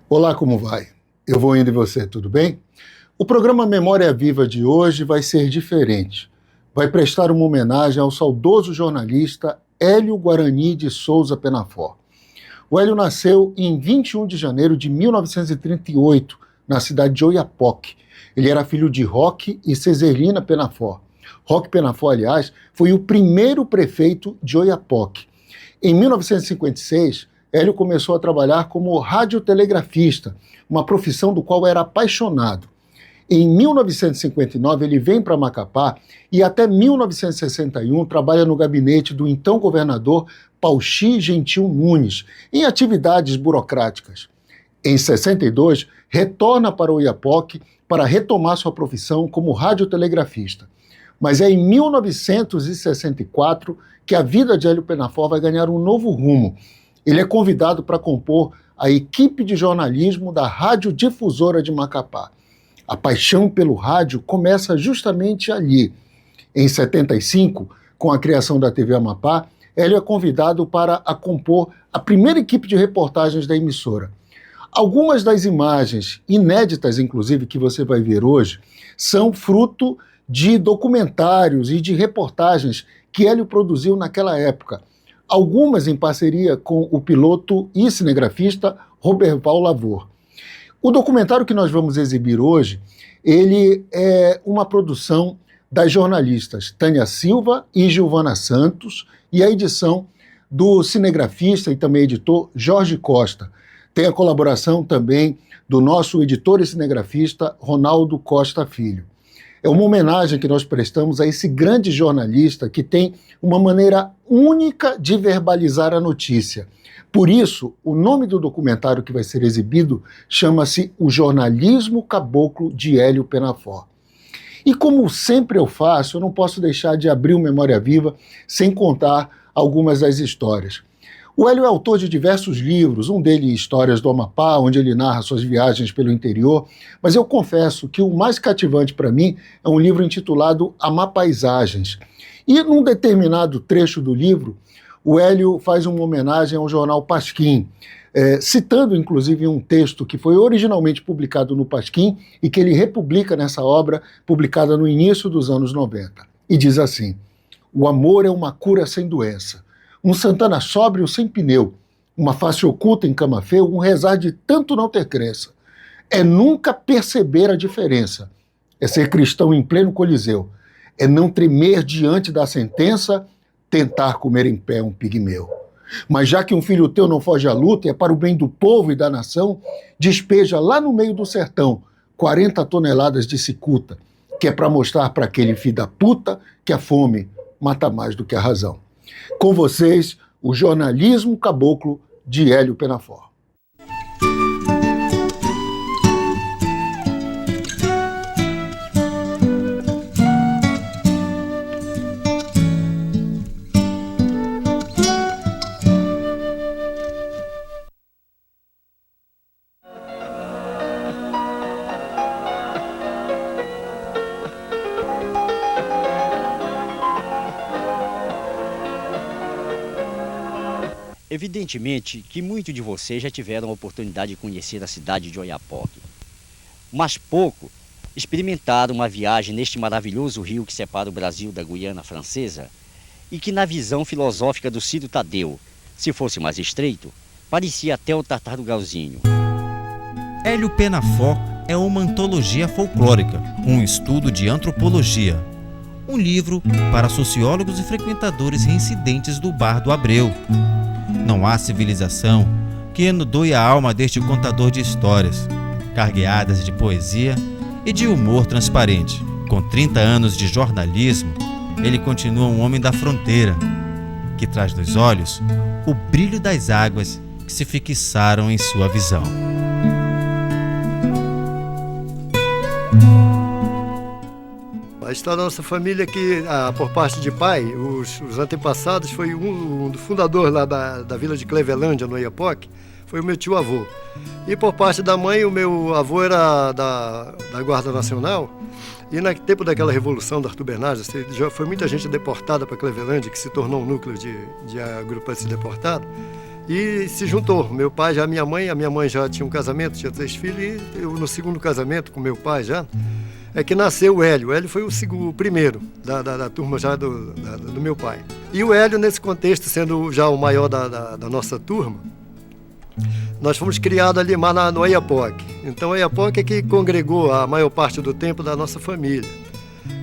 Olá, como vai? Eu vou indo e você, tudo bem? O programa Memória Viva de hoje vai ser diferente. Vai prestar uma homenagem ao saudoso jornalista Hélio Guarani de Souza Penaforte. O Hélio nasceu em 21 de janeiro de 1938, na cidade de Oiapoque. Ele era filho de Roque e Ceserina Penaforte. Roque Penaforte, aliás, foi o primeiro prefeito de Oiapoque. Em 1956, Hélio começou a trabalhar como radiotelegrafista, uma profissão do qual era apaixonado. Em 1959, ele vem para Macapá e até 1961 trabalha no gabinete do então governador Pauxi Gentil Nunes, em atividades burocráticas. Em 62, retorna para Oiapoque para retomar sua profissão como radiotelegrafista. Mas é em 1964 que a vida de Hélio Penaforte vai ganhar um novo rumo. Ele é convidado para compor a equipe de jornalismo da Radiodifusora de Macapá. A paixão pelo rádio começa justamente ali. Em 75, com a criação da TV Amapá, Hélio é convidado para compor a primeira equipe de reportagens da emissora. Algumas das imagens, inéditas inclusive, que você vai ver hoje, são fruto de documentários e de reportagens que Hélio produziu naquela época. Algumas em parceria com o piloto e cinegrafista Roberval Lavor. O documentário que nós vamos exibir hoje, ele é uma produção das jornalistas Tânia Silva e Giovana Santos e a edição do cinegrafista e também editor Jorge Costa. Tem a colaboração também do nosso editor e cinegrafista Ronaldo Costa Filho. É uma homenagem que nós prestamos a esse grande jornalista que tem uma maneira única de verbalizar a notícia. Por isso, o nome do documentário que vai ser exibido chama-se O Jornalismo Caboclo de Hélio Penaforte. E como sempre eu faço, eu não posso deixar de abrir o Memória Viva sem contar algumas das histórias. O Hélio é autor de diversos livros, um deles Histórias do Amapá, onde ele narra suas viagens pelo interior, mas eu confesso que o mais cativante para mim é um livro intitulado Amapaisagens. E num determinado trecho do livro, o Hélio faz uma homenagem ao jornal Pasquim, citando inclusive um texto que foi originalmente publicado no Pasquim e que ele republica nessa obra, publicada no início dos anos 90. E diz assim: o amor é uma cura sem doença. Um Santana sóbrio sem pneu, uma face oculta em camafeu, um rezar de tanto não ter crença. É nunca perceber a diferença. É ser cristão em pleno coliseu. É não tremer diante da sentença, tentar comer em pé um pigmeu. Mas já que um filho teu não foge à luta e é para o bem do povo e da nação, despeja lá no meio do sertão 40 toneladas de cicuta, que é para mostrar para aquele filho da puta que a fome mata mais do que a razão. Com vocês, o Jornalismo Caboclo de Hélio Penaforte. Evidentemente que muitos de vocês já tiveram a oportunidade de conhecer a cidade de Oiapoque, mas pouco experimentaram uma viagem neste maravilhoso rio que separa o Brasil da Guiana Francesa e que, na visão filosófica do Ciro Tadeu, se fosse mais estreito, parecia até o Tartarugalzinho. Hélio Penaforte é uma antologia folclórica, um estudo de antropologia, um livro para sociólogos e frequentadores reincidentes do Bar do Abreu. Não há civilização que doe a alma deste contador de histórias, carregadas de poesia e de humor transparente. Com 30 anos de jornalismo, ele continua um homem da fronteira, que traz nos olhos o brilho das águas que se fixaram em sua visão. A história da nossa família que, por parte de pai, os antepassados, foi um fundador lá da vila de Clevelândia, no Oiapoque, foi o meu tio-avô. E por parte da mãe, o meu avô era da Guarda Nacional. E no tempo daquela revolução do Arthur Bernardes, já foi muita gente deportada para Clevelândia, que se tornou um núcleo de agrupante deportado. e se juntou. Meu pai já, a minha mãe já tinha um casamento, tinha 3 filhos, e eu no segundo casamento com meu pai já, é que nasceu o Hélio. O Hélio foi o primeiro da turma já do meu pai. E o Hélio, nesse contexto, sendo já o maior da nossa turma, nós fomos criados ali no Oiapoque. Então, o Oiapoque é que congregou a maior parte do tempo da nossa família.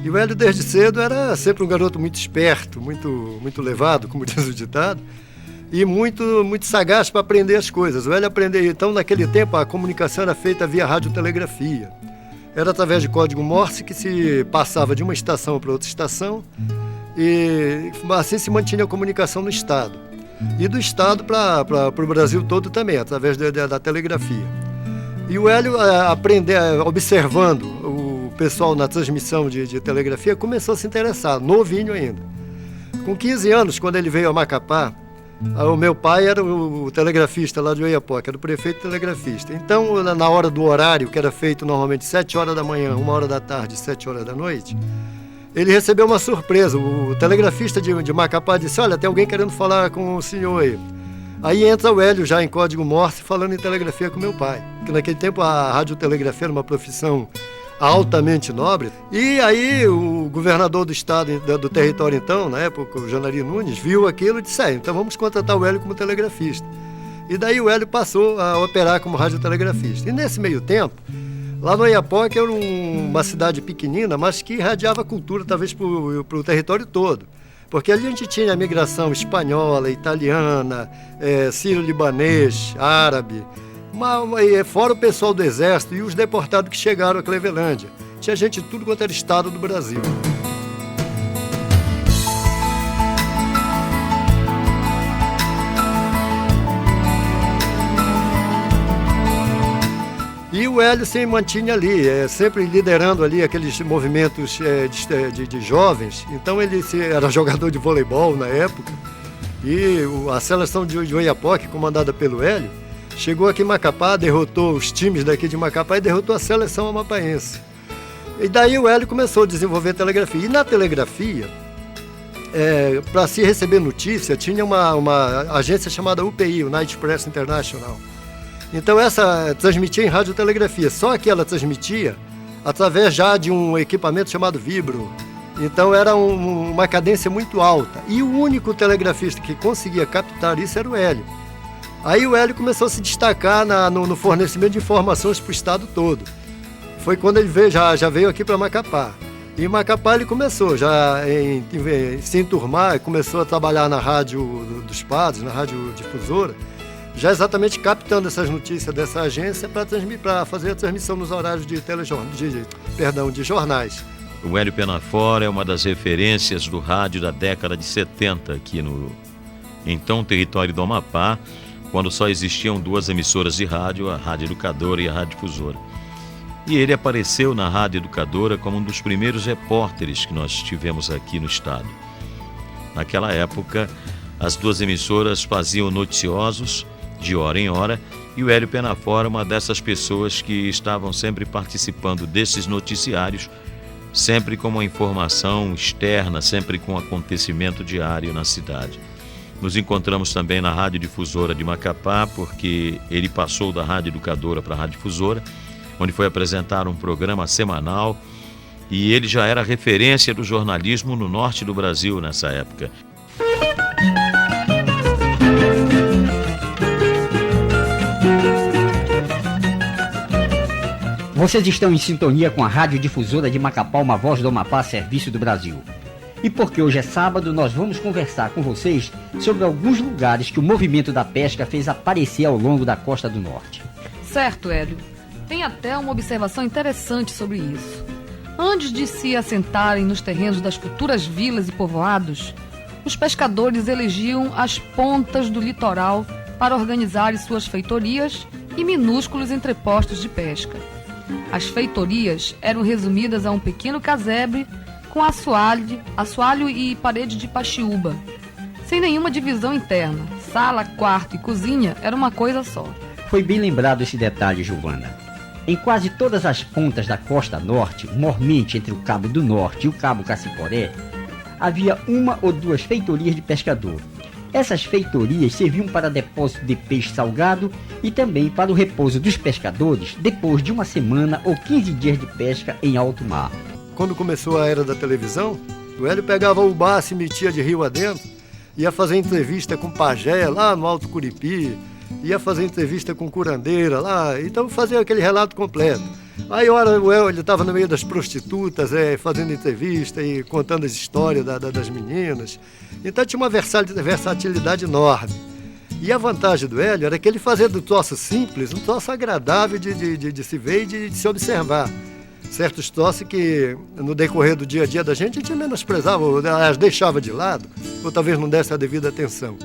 E o Hélio, desde cedo, era sempre um garoto muito esperto, muito levado, como diz o ditado, e muito sagaz para aprender as coisas. O Hélio aprendeu. Então, naquele tempo, a comunicação era feita via radiotelegrafia. Era através de código Morse que se passava de uma estação para outra estação, e assim se mantinha a comunicação no Estado. E do Estado para o Brasil todo também, através da telegrafia. E o Hélio, observando o pessoal na transmissão de telegrafia, começou a se interessar, novinho ainda. Com 15 anos, quando ele veio a Macapá, o meu pai era o telegrafista lá de Oiapoque, era o prefeito telegrafista. Então, na hora do horário, que era feito normalmente 7 horas da manhã, 1 hora da tarde, 7 horas da noite, ele recebeu uma surpresa. O telegrafista de Macapá disse: olha, tem alguém querendo falar com o senhor aí. Aí entra o Hélio já em código Morse falando em telegrafia com meu pai. Porque naquele tempo a radiotelegrafia era uma profissão altamente nobre. E aí o governador do estado, do território então, na época, o Janari Nunes, viu aquilo e disse: então vamos contratar o Hélio como telegrafista. E daí o Hélio passou a operar como radiotelegrafista. E nesse meio tempo, lá no Oiapoque era uma cidade pequenina, mas que irradiava cultura talvez para o território todo. Porque ali a gente tinha a migração espanhola, italiana, sírio-libanês, árabe, fora o pessoal do exército e os deportados que chegaram a Clevelândia. Tinha gente de tudo quanto era estado do Brasil. E o Hélio se mantinha ali, sempre liderando ali aqueles movimentos de jovens. Então ele era jogador de voleibol na época. E a seleção de Oiapoque, comandada pelo Hélio, chegou aqui em Macapá, derrotou os times daqui de Macapá e derrotou a seleção amapaense. E daí o Hélio começou a desenvolver telegrafia. E na telegrafia, para se receber notícia, tinha uma agência chamada UPI, United Press International. Então essa transmitia em radiotelegrafia, só que ela transmitia através já de um equipamento chamado vibro. Então era uma cadência muito alta. E o único telegrafista que conseguia captar isso era o Hélio. Aí o Hélio começou a se destacar no fornecimento de informações para o estado todo. Foi quando ele já veio aqui para Macapá. E em Macapá ele começou se enturmar, começou a trabalhar na rádio dos padres, na rádio difusora, já exatamente captando essas notícias dessa agência para fazer a transmissão nos horários de jornais. O Hélio Penaforte é uma das referências do rádio da década de 70 aqui no então território do Amapá, quando só existiam 2 emissoras de rádio, a Rádio Educadora e a Rádio Difusora. E ele apareceu na Rádio Educadora como um dos primeiros repórteres que nós tivemos aqui no estado. Naquela época, as 2 emissoras faziam noticiosos de hora em hora, e o Hélio Penaforte é uma dessas pessoas que estavam sempre participando desses noticiários, sempre com uma informação externa, sempre com um acontecimento diário na cidade. Nos encontramos também na Rádio Difusora de Macapá, porque ele passou da Rádio Educadora para a Rádio Difusora, onde foi apresentar um programa semanal, e ele já era referência do jornalismo no norte do Brasil nessa época. Vocês estão em sintonia com a Rádio Difusora de Macapá, uma voz do Amapá, serviço do Brasil. E porque hoje é sábado, nós vamos conversar com vocês sobre alguns lugares que o movimento da pesca fez aparecer ao longo da costa do norte. Certo, Hélio. Tem até uma observação interessante sobre isso. Antes de se assentarem nos terrenos das futuras vilas e povoados, os pescadores elegiam as pontas do litoral para organizarem suas feitorias e minúsculos entrepostos de pesca. As feitorias eram resumidas a um pequeno casebre com assoalho e parede de paxiúba, sem nenhuma divisão interna. Sala, quarto e cozinha era uma coisa só. Foi bem lembrado esse detalhe, Giovana. Em quase todas as pontas da costa norte, mormente entre o Cabo do Norte e o Cabo Cassiporé, havia 1 ou 2 feitorias de pescador. Essas feitorias serviam para depósito de peixe salgado e também para o repouso dos pescadores depois de uma semana ou 15 dias de pesca em alto mar. Quando começou a era da televisão, o Hélio pegava o bar, se metia de rio adentro, ia fazer entrevista com pajé lá no Alto Curipi, ia fazer entrevista com curandeira lá, então fazia aquele relato completo. Aí, ora, o Hélio estava no meio das prostitutas, fazendo entrevista e contando as histórias das meninas. Então tinha uma versatilidade enorme. E a vantagem do Hélio era que ele fazia do troço simples um troço agradável de se ver e de se observar. Certos troços que, no decorrer do dia a dia da gente, a gente menosprezava, ou as deixava de lado, ou talvez não desse a devida atenção.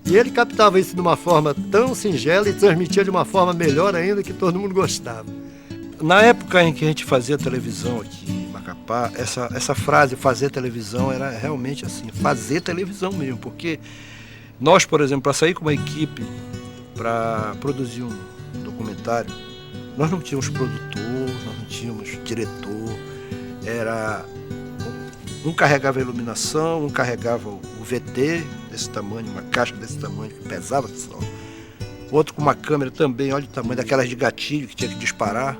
E ele captava isso de uma forma tão singela e transmitia de uma forma melhor ainda, que todo mundo gostava. Na época em que a gente fazia televisão aqui em Macapá, essa frase, fazer televisão, era realmente assim, fazer televisão mesmo, porque nós, por exemplo, para sair com uma equipe, para produzir um documentário, nós não tínhamos produtor, nós não tínhamos diretor, um carregava a iluminação, um carregava o VT desse tamanho, uma caixa desse tamanho, que pesava só. Outro com uma câmera também, olha o tamanho daquelas de gatilho que tinha que disparar,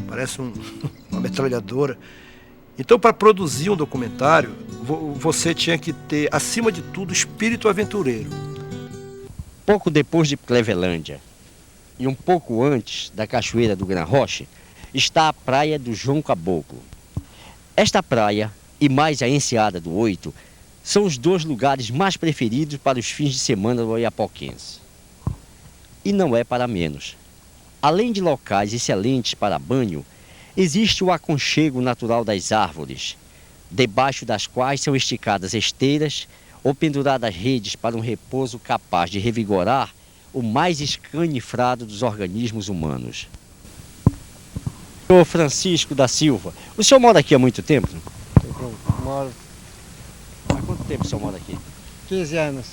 parece uma metralhadora. Então, para produzir um documentário, você tinha que ter, acima de tudo, espírito aventureiro. Pouco depois de Clevelândia e um pouco antes da Cachoeira do Gran Roche, está a praia do João Caboclo. Esta praia e mais a Enseada do Oito são os dois lugares mais preferidos para os fins de semana do oiapoquense. E não é para menos. Além de locais excelentes para banho, existe o aconchego natural das árvores, debaixo das quais são esticadas esteiras ou penduradas redes para um repouso capaz de revigorar o mais escanifrado dos organismos humanos. Senhor Francisco da Silva, o senhor mora aqui há muito tempo? Eu moro Há quanto tempo o senhor mora aqui? 15 anos.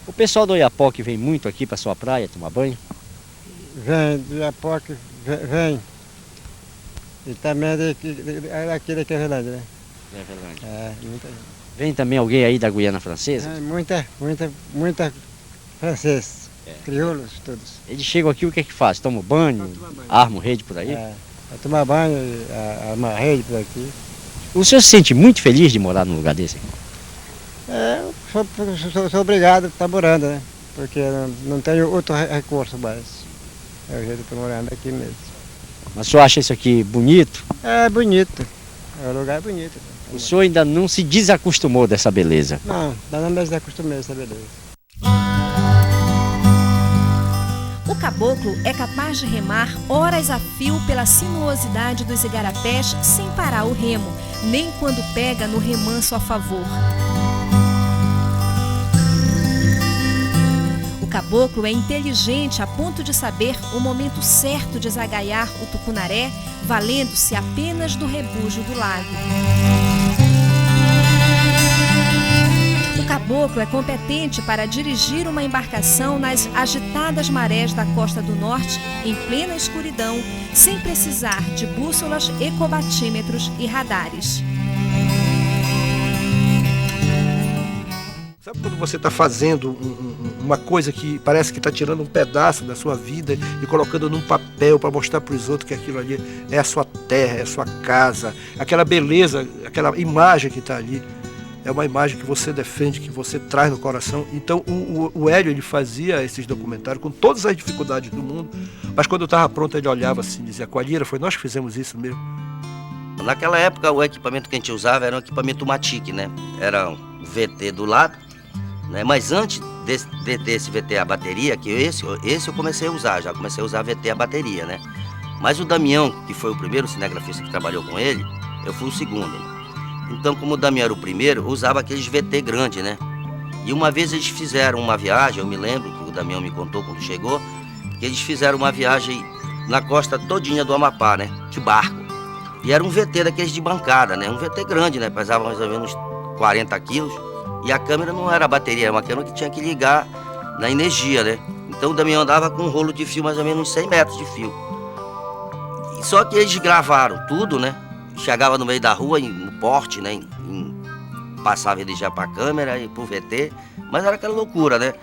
O pessoal do Oiapoque vem muito aqui para sua praia tomar banho? Vem, do Iapoque, vem. E também aqui da Clevelândia, né? Clevelândia. Muita gente. Vem também alguém aí da Guiana Francesa? Muita francês, crioulos, todos. Eles chegam aqui, o que é que faz? Tomam banho, armam rede por aí? Vai tomar banho, armar rede por aqui. O senhor se sente muito feliz de morar num lugar desse? Sou obrigado a estar morando, né? Porque não tenho outro recurso mais. É o jeito que estou morando aqui mesmo. Mas o senhor acha isso aqui bonito? É bonito, o lugar é bonito. O senhor ainda não se desacostumou dessa beleza? Não, ainda não me desacostumei dessa beleza. O caboclo é capaz de remar horas a fio pela sinuosidade dos igarapés sem parar o remo, nem quando pega no remanso a favor. O caboclo é inteligente a ponto de saber o momento certo de zagaiar o tucunaré, valendo-se apenas do rebujo do lago. O caboclo é competente para dirigir uma embarcação nas agitadas marés da costa do norte, em plena escuridão, sem precisar de bússolas, ecobatímetros e radares. Sabe quando você está fazendo uma coisa que parece que está tirando um pedaço da sua vida e colocando num papel para mostrar para os outros que aquilo ali é a sua terra, é a sua casa, aquela beleza, aquela imagem que está ali, é uma imagem que você defende, que você traz no coração. Então o Hélio, ele fazia esses documentários com todas as dificuldades do mundo, mas quando estava pronto ele olhava assim e dizia: Coalheira, foi nós que fizemos isso mesmo. Naquela época o equipamento que a gente usava era um equipamento Matic, né? Era um VT do lado, né? Mas antes desse VT a bateria, que esse eu comecei a usar, já comecei a usar VT a bateria, né? Mas o Damião, que foi o primeiro cinegrafista que trabalhou com ele, eu fui o segundo. Então, como o Damião era o primeiro, eu usava aqueles VT grande, né? E uma vez eles fizeram uma viagem, eu me lembro que o Damião me contou quando chegou, que eles fizeram uma viagem na costa todinha do Amapá, né? De barco. E era um VT daqueles de bancada, né? Um VT grande, né? Pesava mais ou menos 40 quilos. E a câmera não era bateria, era uma câmera que tinha que ligar na energia, né? Então o Damião andava com um rolo de fio, mais ou menos uns 100 metros de fio. E só que eles gravaram tudo, né? Chegava no meio da rua, no porte, né? passava ele já para a câmera e para o VT, mas era aquela loucura, né?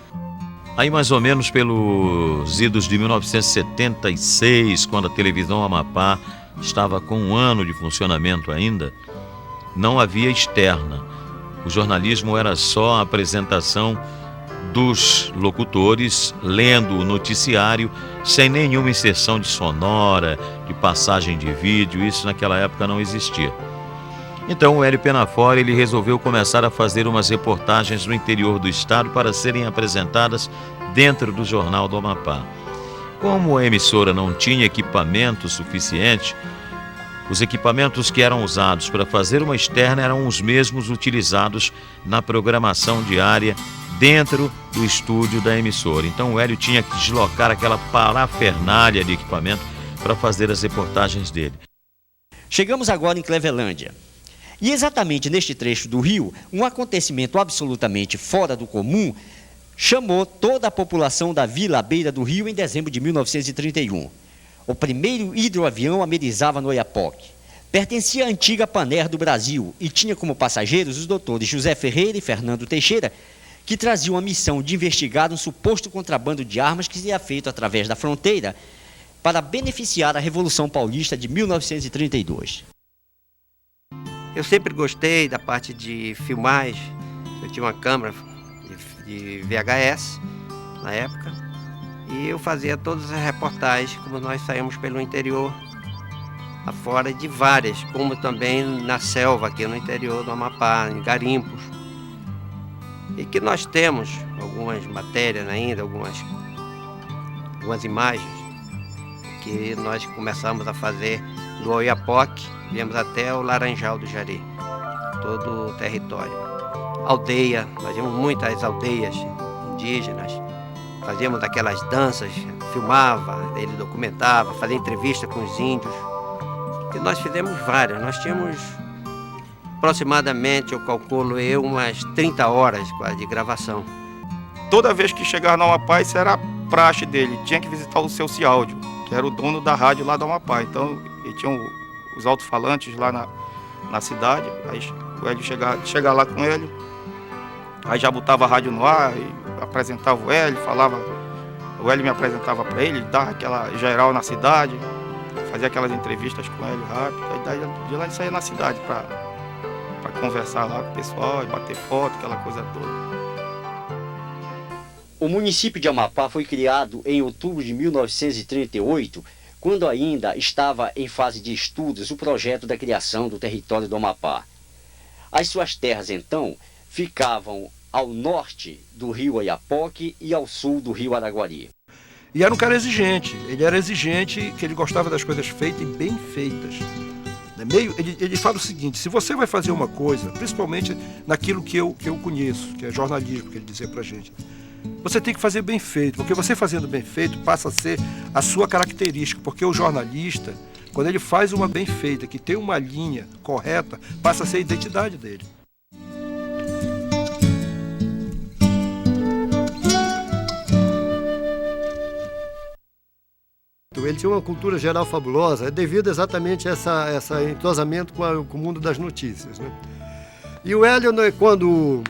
Aí mais ou menos pelos idos de 1976, quando a televisão Amapá estava com 1 ano de funcionamento ainda, não havia externa. O jornalismo era só a apresentação dos locutores lendo o noticiário sem nenhuma inserção de sonora, de passagem de vídeo, isso naquela época não existia. Então o Hélio Penaforte ele resolveu começar a fazer umas reportagens no interior do estado para serem apresentadas dentro do Jornal do Amapá. Como a emissora não tinha equipamento suficiente, os equipamentos que eram usados para fazer uma externa eram os mesmos utilizados na programação diária dentro do estúdio da emissora. Então o Hélio tinha que deslocar aquela parafernália de equipamento para fazer as reportagens dele. Chegamos agora em Clevelândia. E exatamente neste trecho do rio, um acontecimento absolutamente fora do comum chamou toda a população da vila à beira do rio em dezembro de 1931. O primeiro hidroavião amerizava no Oiapoque. Pertencia à antiga Panair do Brasil e tinha como passageiros os doutores José Ferreira e Fernando Teixeira, que traziam a missão de investigar um suposto contrabando de armas que seria feito através da fronteira para beneficiar a Revolução Paulista de 1932. Eu sempre gostei da parte de filmagem. Eu tinha uma câmera de VHS na época e eu fazia todas as reportagens, como nós saímos pelo interior afora, de várias, como também na selva aqui no interior do Amapá, em garimpos. E que nós temos algumas matérias ainda, algumas imagens que nós começamos a fazer do Oiapoque, viemos até o Laranjal do Jari, todo o território. Aldeia, nós vimos muitas aldeias indígenas, fazíamos aquelas danças, filmava, ele documentava, fazia entrevista com os índios. E nós fizemos várias, nós tínhamos aproximadamente, eu calculo umas 30 horas quase de gravação. Toda vez que chegava no Amapá, isso era a praxe dele, tinha que visitar o seu Ciáudio, que era o dono da rádio lá do Amapá. Então, ele tinha os alto-falantes lá na cidade, aí o Hélio chegava lá com ele, aí já botava a rádio no ar, e apresentava o Hélio, o Hélio me apresentava para ele, dava aquela geral na cidade, fazia aquelas entrevistas com o Hélio rápido, aí daí de lá ele saía na cidade para conversar lá com o pessoal, e bater foto, aquela coisa toda. O município de Amapá foi criado em outubro de 1938, quando ainda estava em fase de estudos o projeto da criação do território do Amapá. As suas terras, então, ficavam ao norte do rio Oiapoque e ao sul do rio Araguari. E era um cara exigente, ele era exigente, que ele gostava das coisas feitas e bem feitas. Ele fala o seguinte: se você vai fazer uma coisa, principalmente naquilo que eu conheço, que é jornalismo, que ele dizia pra gente, você tem que fazer bem feito, porque você fazendo bem feito passa a ser a sua característica, porque o jornalista, quando ele faz uma bem feita, que tem uma linha correta, passa a ser a identidade dele. Ele tinha uma cultura geral fabulosa, devido exatamente a esse entrosamento com o mundo das notícias, né? E o Hélio, quando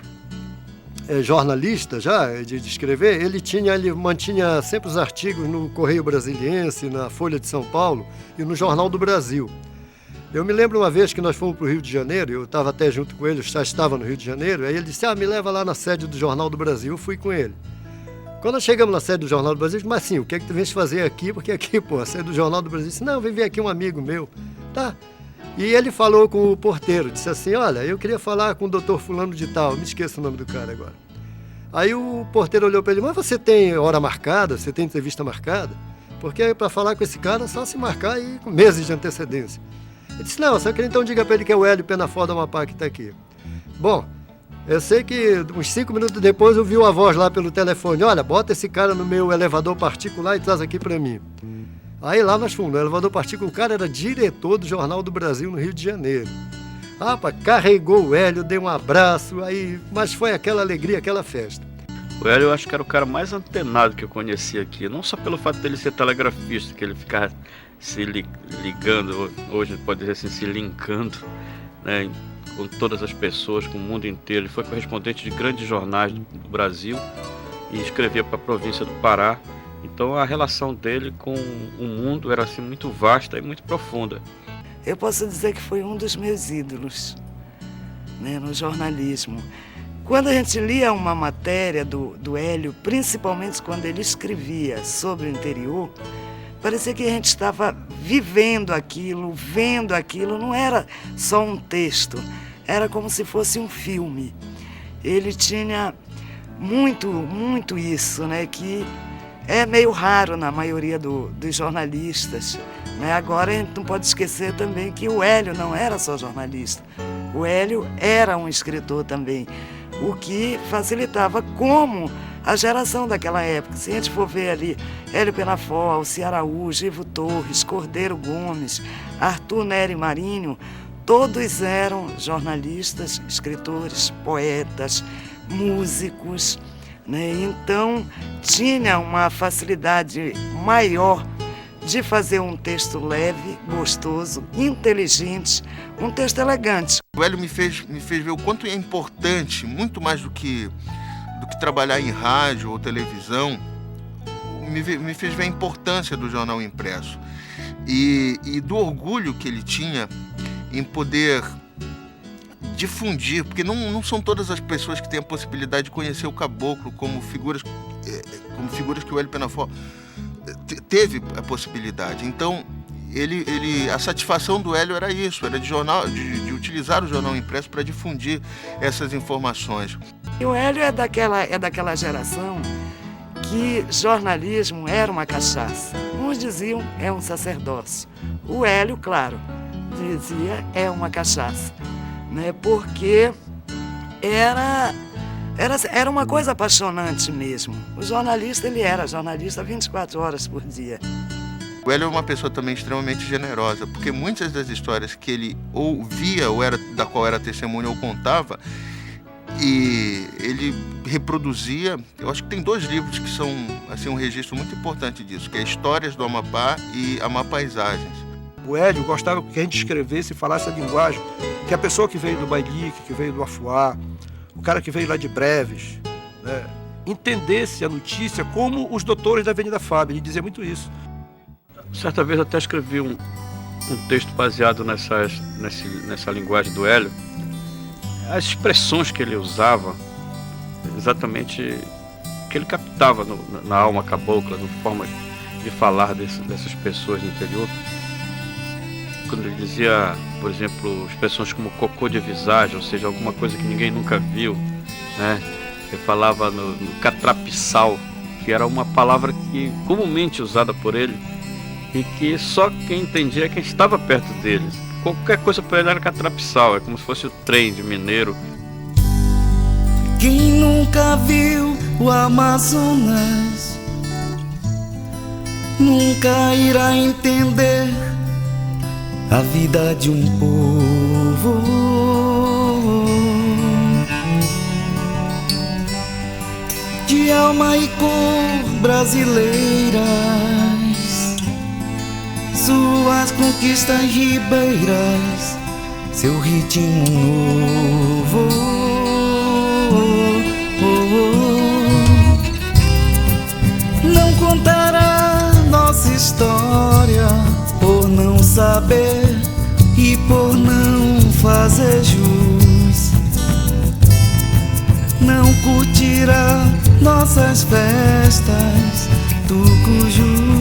jornalista já, de escrever, ele mantinha sempre os artigos no Correio Brasiliense, na Folha de São Paulo e no Jornal do Brasil. Eu me lembro uma vez que nós fomos para o Rio de Janeiro, eu estava até junto com ele, eu já estava no Rio de Janeiro, aí ele disse: me leva lá na sede do Jornal do Brasil. Eu fui com ele. Quando nós chegamos na sede do Jornal do Brasil, eu disse: mas sim, o que é que tu vens fazer aqui? Porque aqui, a sede do Jornal do Brasil. Eu disse: não, vem ver aqui um amigo meu. Tá. E ele falou com o porteiro, disse assim: olha, eu queria falar com o doutor fulano de tal, me esqueço o nome do cara agora. Aí o porteiro olhou para ele: mas você tem hora marcada, você tem entrevista marcada? Porque para falar com esse cara é só se marcar e com meses de antecedência. Ele disse: não, só que então diga para ele que é o Hélio Penaforte do Amapá que está aqui. Bom, eu sei que uns 5 minutos depois eu vi uma voz lá pelo telefone: olha, bota esse cara no meu elevador particular e traz aqui para mim. Aí lá nós fomos no elevador particular, o cara era diretor do Jornal do Brasil no Rio de Janeiro. Rapaz, carregou o Hélio, deu um abraço, mas foi aquela alegria, aquela festa. O Hélio, eu acho que era o cara mais antenado que eu conheci aqui, não só pelo fato dele ser telegrafista, que ele ficava se ligando, hoje pode dizer assim, se linkando né, com todas as pessoas, com o mundo inteiro. Ele foi correspondente de grandes jornais do Brasil e escrevia para a província do Pará. Então a relação dele com o mundo era assim muito vasta e muito profunda. Eu posso dizer que foi um dos meus ídolos, né, no jornalismo. Quando a gente lia uma matéria do Hélio, principalmente quando ele escrevia sobre o interior, parecia que a gente estava vivendo aquilo, vendo aquilo. Não era só um texto, era como se fosse um filme. Ele tinha muito isso, né, que é meio raro na maioria dos jornalistas, né? Agora a gente não pode esquecer também que o Hélio não era só jornalista. O Hélio era um escritor também, o que facilitava como a geração daquela época. Se a gente for ver ali, Hélio Penafort, Alci Araújo, Ivo Torres, Cordeiro Gomes, Arthur Nery Marinho, todos eram jornalistas, escritores, poetas, músicos, né? Então tinha uma facilidade maior de fazer um texto leve, gostoso, inteligente, um texto elegante. O Hélio me fez ver o quanto é importante, muito mais do que trabalhar em rádio ou televisão, me fez ver a importância do jornal impresso e do orgulho que ele tinha em poder difundir, porque não são todas as pessoas que têm a possibilidade de conhecer o caboclo como figuras que o Hélio Penafort teve a possibilidade. Então, a satisfação do Hélio era isso, era de utilizar o jornal impresso para difundir essas informações. E o Hélio é daquela geração que jornalismo era uma cachaça. Uns diziam é um sacerdócio. O Hélio, claro, dizia é uma cachaça, né? Porque era uma coisa apaixonante mesmo. O jornalista, ele era jornalista 24 horas por dia. O Hélio é uma pessoa também extremamente generosa, porque muitas das histórias que ele ouvia, da qual era testemunha ou contava, e ele reproduzia. Eu acho que tem 2 livros que são assim, um registro muito importante disso, que é Histórias do Amapá e Amapaisagens. O Hélio gostava que a gente escrevesse e falasse a linguagem que a pessoa que veio do Bailique, que veio do Afuá, o cara que veio lá de Breves, né, entendesse a notícia como os doutores da Avenida Fábio. Ele dizia muito isso. Certa vez até escrevi um texto baseado nessa linguagem do Hélio. As expressões que ele usava, exatamente que ele captava na alma cabocla, na forma de falar dessas pessoas do interior. Quando ele dizia, por exemplo, expressões como cocô de visagem, ou seja, alguma coisa que ninguém nunca viu, né? Ele falava no catrapiçal, que era uma palavra que comumente usada por ele e que só quem entendia é quem estava perto deles. Qualquer coisa para ele era catrapiçal, é como se fosse o trem de mineiro. Quem nunca viu o Amazonas nunca irá entender a vida de um povo. De alma e cor brasileiras, suas conquistas ribeiras, seu ritmo novo. Não contará nossa história por não saber e por não fazer jus. Não curtirá nossas festas do Cuju.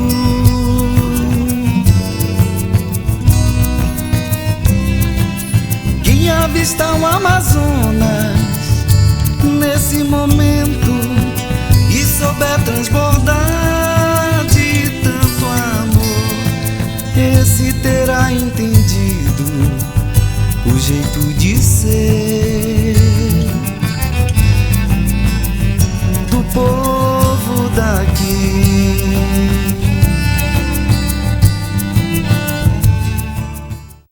Quem avista o Amazonas nesse momento e souber transbordar de tanto amor, esse terá entendido o jeito de ser do povo daqui.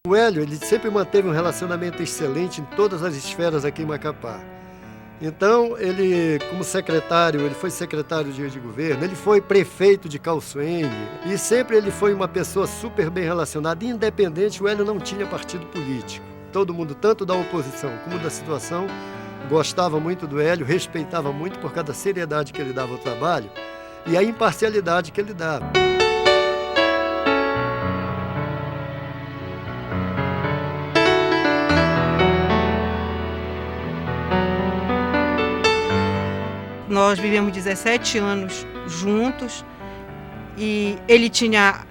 O Hélio, ele sempre manteve um relacionamento excelente em todas as esferas aqui em Macapá. Então, ele, como secretário, ele foi secretário de governo, ele foi prefeito de Calçoene e sempre ele foi uma pessoa super bem relacionada, independente. O Hélio não tinha partido político. todo mundo, tanto da oposição como da situação, gostava muito do Hélio, respeitava muito por causa da seriedade que ele dava ao trabalho e a imparcialidade que ele dava. Nós vivemos 17 anos juntos e ele tinha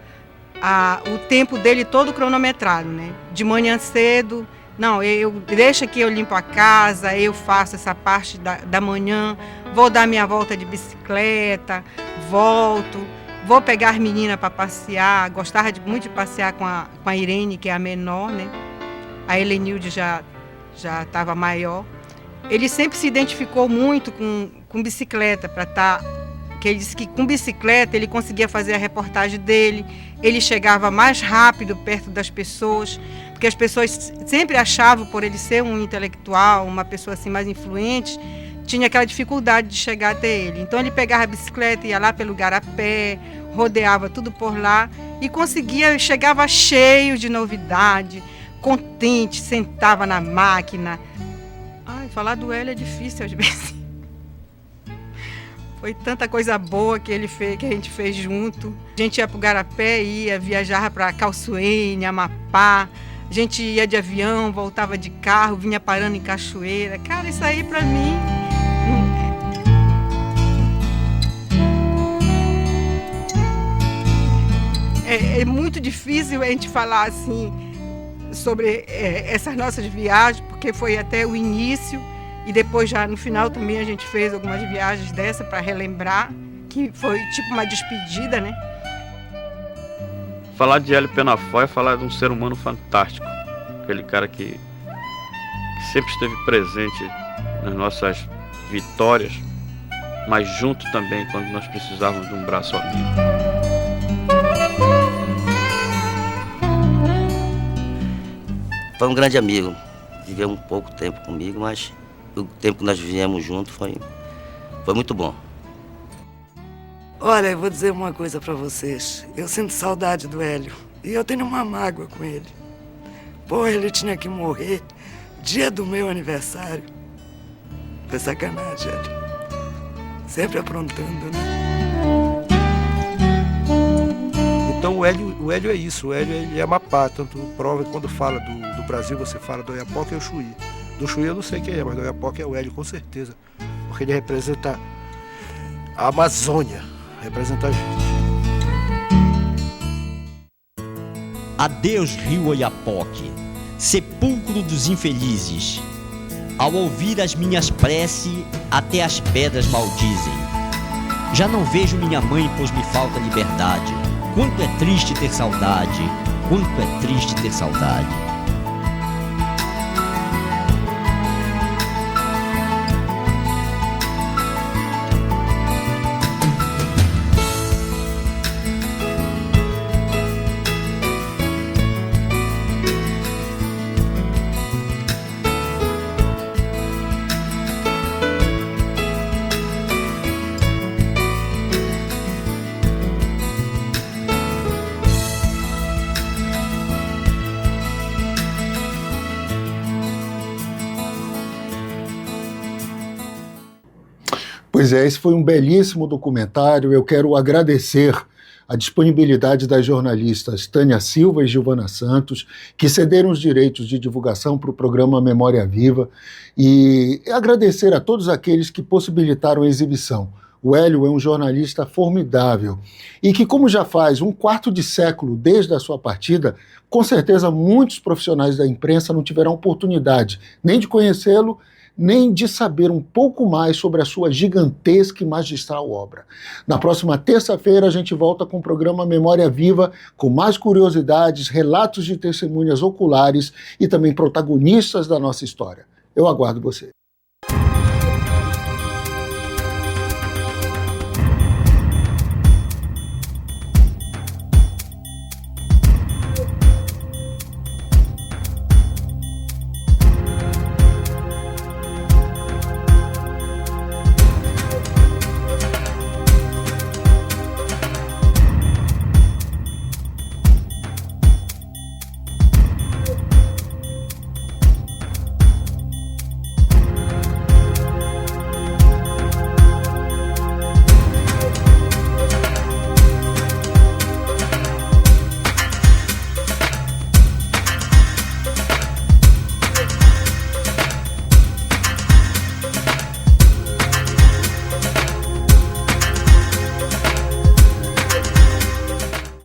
o tempo dele todo cronometrado, né? De manhã cedo, não, deixa que eu limpo a casa, eu faço essa parte da manhã, vou dar minha volta de bicicleta, volto, vou pegar as meninas para passear, gostava muito de passear com a Irene, que é a menor, né? A Helenilde já estava maior. Ele sempre se identificou muito com bicicleta, que ele disse que com bicicleta ele conseguia fazer a reportagem dele, ele chegava mais rápido perto das pessoas, porque as pessoas sempre achavam, por ele ser um intelectual, uma pessoa assim mais influente, tinha aquela dificuldade de chegar até ele. Então ele pegava a bicicleta, ia lá pelo Garapé, rodeava tudo por lá e chegava cheio de novidade, contente, sentava na máquina. Falar do Hélio é difícil às vezes. Foi tanta coisa boa que ele fez, que a gente fez junto. A gente ia para o Garapé, viajava para Calçoene, Amapá. A gente ia de avião, voltava de carro, vinha parando em cachoeira. Cara, isso aí para mim... É muito difícil a gente falar assim sobre essas nossas viagens, porque foi até o início e depois já no final também a gente fez algumas viagens dessa para relembrar, que foi tipo uma despedida, né? Falar de Hélio Penaforte é falar de um ser humano fantástico, aquele cara que sempre esteve presente nas nossas vitórias, mas junto também quando nós precisávamos de um braço amigo. Foi um grande amigo, viveu um pouco tempo comigo, mas o tempo que nós vivemos juntos foi muito bom. Olha, eu vou dizer uma coisa para vocês. Eu sinto saudade do Hélio e eu tenho uma mágoa com ele. Pô, ele tinha que morrer dia do meu aniversário. Foi sacanagem, Hélio. Sempre aprontando, né? Então o Hélio é isso, o Hélio ele é Amapá, tanto prova que quando fala do Brasil você fala do Oiapoque é o Chuí. Do Chuí eu não sei quem é, mas do Oiapoque é o Hélio com certeza, porque ele representa a Amazônia, representa a gente. Adeus, rio Oiapoque, sepulcro dos infelizes. Ao ouvir as minhas preces, até as pedras maldizem. Já não vejo minha mãe, pois me falta liberdade. Quanto é triste ter saudade, quanto é triste ter saudade. Pois é, esse foi um belíssimo documentário. Eu quero agradecer a disponibilidade das jornalistas Tânia Silva e Giovana Santos, que cederam os direitos de divulgação para o programa Memória Viva, e agradecer a todos aqueles que possibilitaram a exibição. O Hélio é um jornalista formidável e que, como já faz um quarto de século desde a sua partida, com certeza muitos profissionais da imprensa não tiveram oportunidade nem de conhecê-lo, nem de saber um pouco mais sobre a sua gigantesca e magistral obra. Na próxima terça-feira a gente volta com o programa Memória Viva, com mais curiosidades, relatos de testemunhas oculares e também protagonistas da nossa história. Eu aguardo você.